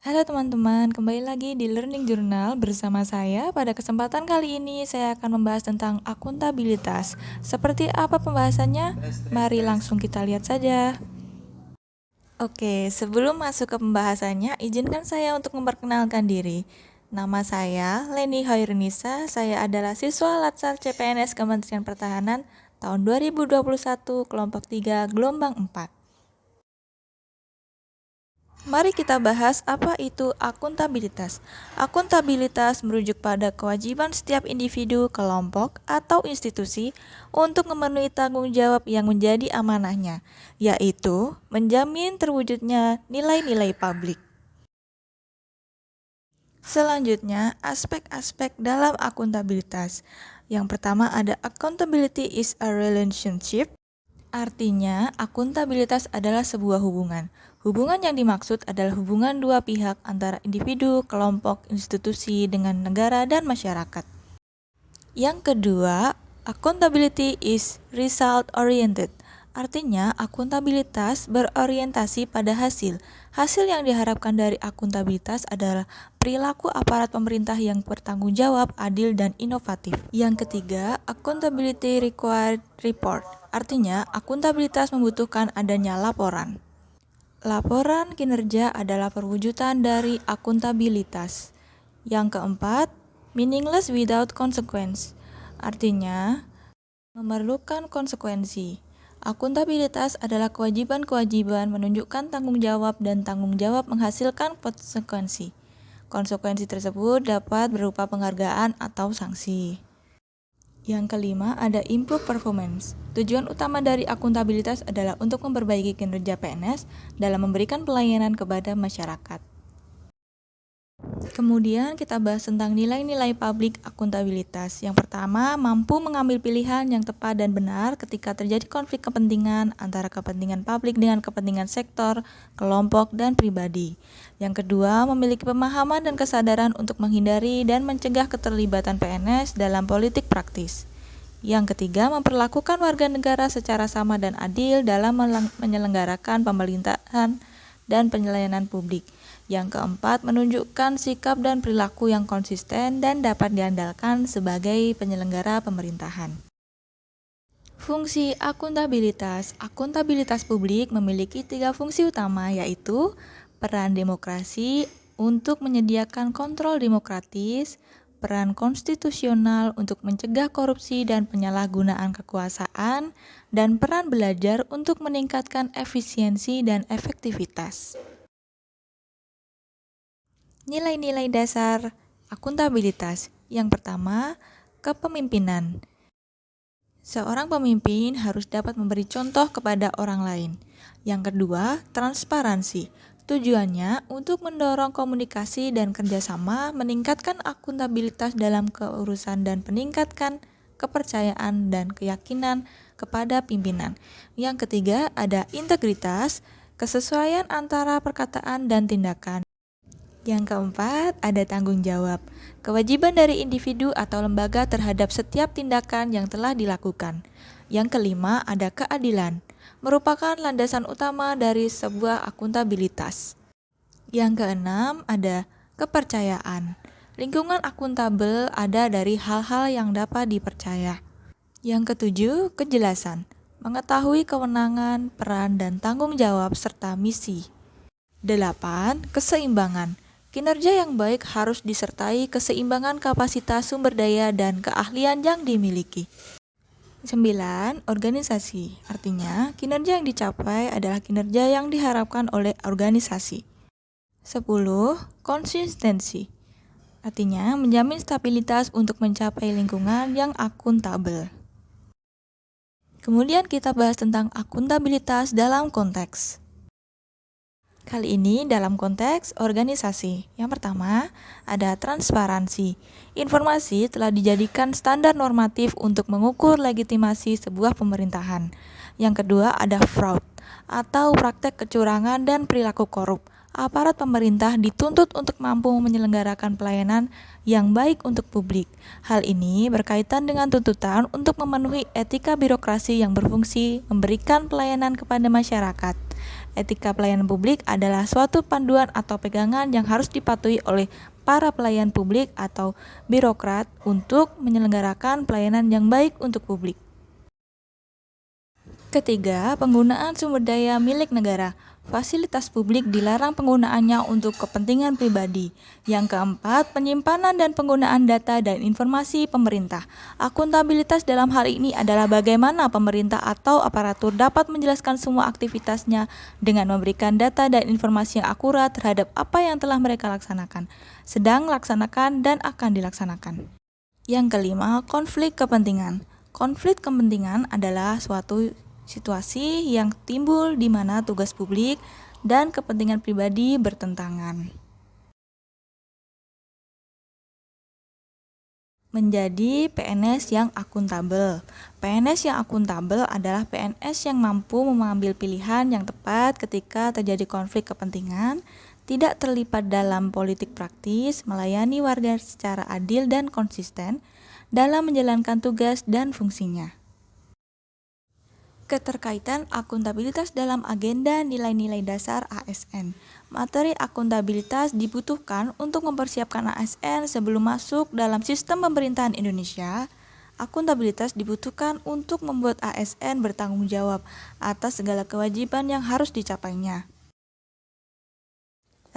Halo teman-teman, kembali lagi di Learning Journal bersama saya. Pada kesempatan kali ini saya akan membahas tentang akuntabilitas. Seperti apa pembahasannya? Mari langsung kita lihat saja. Oke, sebelum masuk ke pembahasannya, izinkan saya untuk memperkenalkan diri. Nama saya Leni Hoirunisa, saya adalah siswa Latsar CPNS Kementerian Pertahanan tahun 2021, kelompok 3, gelombang 4. Mari kita bahas apa itu akuntabilitas. Akuntabilitas merujuk pada kewajiban setiap individu, kelompok, atau institusi untuk memenuhi tanggung jawab yang menjadi amanahnya, yaitu menjamin terwujudnya nilai-nilai publik. Selanjutnya, aspek-aspek dalam akuntabilitas. Yang pertama ada accountability is a relationship. Artinya, akuntabilitas adalah sebuah hubungan. Hubungan yang dimaksud adalah hubungan dua pihak antara individu, kelompok, institusi dengan negara dan masyarakat. Yang kedua, accountability is result oriented. Artinya, akuntabilitas berorientasi pada hasil. Hasil yang diharapkan dari akuntabilitas adalah perilaku aparat pemerintah yang bertanggung jawab, adil, dan inovatif. Yang ketiga, accountability required report. Artinya, akuntabilitas membutuhkan adanya laporan. Laporan kinerja adalah perwujudan dari akuntabilitas. Yang keempat, meaningless without consequence. Artinya, memerlukan konsekuensi. Akuntabilitas adalah kewajiban-kewajiban menunjukkan tanggung jawab dan tanggung jawab menghasilkan konsekuensi. Konsekuensi tersebut dapat berupa penghargaan atau sanksi. Yang kelima ada improve performance. Tujuan utama dari akuntabilitas adalah untuk memperbaiki kinerja PNS dalam memberikan pelayanan kepada masyarakat. Kemudian kita bahas tentang nilai-nilai publik akuntabilitas. Yang pertama, mampu mengambil pilihan yang tepat dan benar ketika terjadi konflik kepentingan antara kepentingan publik dengan kepentingan sektor, kelompok, dan pribadi. Yang kedua, memiliki pemahaman dan kesadaran untuk menghindari dan mencegah keterlibatan PNS dalam politik praktis. Yang ketiga, memperlakukan warga negara secara sama dan adil dalam menyelenggarakan pemerintahan dan pelayanan publik. Yang keempat, menunjukkan sikap dan perilaku yang konsisten dan dapat diandalkan sebagai penyelenggara pemerintahan. Fungsi akuntabilitas. Akuntabilitas publik memiliki 3 fungsi utama, yaitu peran demokrasi untuk menyediakan kontrol demokratis, peran konstitusional untuk mencegah korupsi dan penyalahgunaan kekuasaan, dan peran belajar untuk meningkatkan efisiensi dan efektivitas. Nilai-nilai dasar akuntabilitas. Yang pertama, kepemimpinan. Seorang pemimpin harus dapat memberi contoh kepada orang lain. Yang kedua, transparansi. Tujuannya untuk mendorong komunikasi dan kerjasama, meningkatkan akuntabilitas dalam keurusan dan meningkatkan kepercayaan dan keyakinan kepada pimpinan. Yang ketiga, ada integritas, kesesuaian antara perkataan dan tindakan. Yang keempat, ada tanggung jawab. Kewajiban dari individu atau lembaga terhadap setiap tindakan yang telah dilakukan. Yang kelima, ada keadilan. Merupakan landasan utama dari sebuah akuntabilitas. Yang keenam, ada kepercayaan. Lingkungan akuntabel ada dari hal-hal yang dapat dipercaya. Yang ketujuh, kejelasan. Mengetahui kewenangan, peran, dan tanggung jawab serta misi. 8. Keseimbangan. Kinerja yang baik harus disertai keseimbangan kapasitas sumber daya dan keahlian yang dimiliki. 9. Organisasi. Artinya, kinerja yang dicapai adalah kinerja yang diharapkan oleh organisasi. 10. Konsistensi. Artinya, menjamin stabilitas untuk mencapai lingkungan yang akuntabel. Kemudian kita bahas tentang akuntabilitas dalam konteks. Kali ini dalam konteks organisasi. Yang pertama, ada transparansi. Informasi telah dijadikan standar normatif untuk mengukur legitimasi sebuah pemerintahan. Yang kedua, ada fraud atau praktek kecurangan dan perilaku korup. Aparat pemerintah dituntut untuk mampu menyelenggarakan pelayanan yang baik untuk publik. Hal ini berkaitan dengan tuntutan untuk memenuhi etika birokrasi yang berfungsi memberikan pelayanan kepada masyarakat. Etika pelayanan publik adalah suatu panduan atau pegangan yang harus dipatuhi oleh para pelayan publik atau birokrat untuk menyelenggarakan pelayanan yang baik untuk publik. Ketiga, penggunaan sumber daya milik negara. Fasilitas publik dilarang penggunaannya untuk kepentingan pribadi. Yang keempat, penyimpanan dan penggunaan data dan informasi pemerintah. Akuntabilitas dalam hal ini adalah bagaimana pemerintah atau aparatur dapat menjelaskan semua aktivitasnya dengan memberikan data dan informasi yang akurat terhadap apa yang telah mereka laksanakan, sedang laksanakan, dan akan dilaksanakan. Yang kelima, konflik kepentingan. Konflik kepentingan adalah suatu situasi yang timbul di mana tugas publik dan kepentingan pribadi bertentangan. Menjadi PNS yang akuntabel. PNS yang akuntabel adalah PNS yang mampu mengambil pilihan yang tepat ketika terjadi konflik kepentingan, tidak terlibat dalam politik praktis, melayani warga secara adil dan konsisten dalam menjalankan tugas dan fungsinya. Keterkaitan akuntabilitas dalam agenda nilai-nilai dasar ASN. Materi akuntabilitas dibutuhkan untuk mempersiapkan ASN sebelum masuk dalam sistem pemerintahan Indonesia. Akuntabilitas dibutuhkan untuk membuat ASN bertanggung jawab atas segala kewajiban yang harus dicapainya.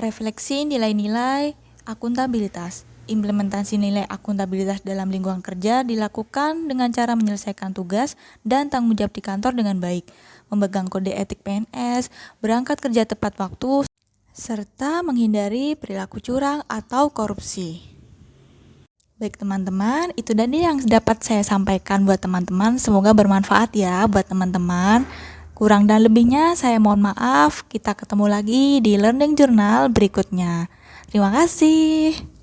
Refleksi nilai-nilai akuntabilitas. Implementasi nilai akuntabilitas dalam lingkungan kerja dilakukan dengan cara menyelesaikan tugas dan tanggung jawab di kantor dengan baik, memegang kode etik PNS, berangkat kerja tepat waktu, serta menghindari perilaku curang atau korupsi. Baik teman-teman, itu tadi yang dapat saya sampaikan buat teman-teman. Semoga bermanfaat ya buat teman-teman. Kurang dan lebihnya saya mohon maaf. Kita ketemu lagi di Learning Journal berikutnya. Terima kasih.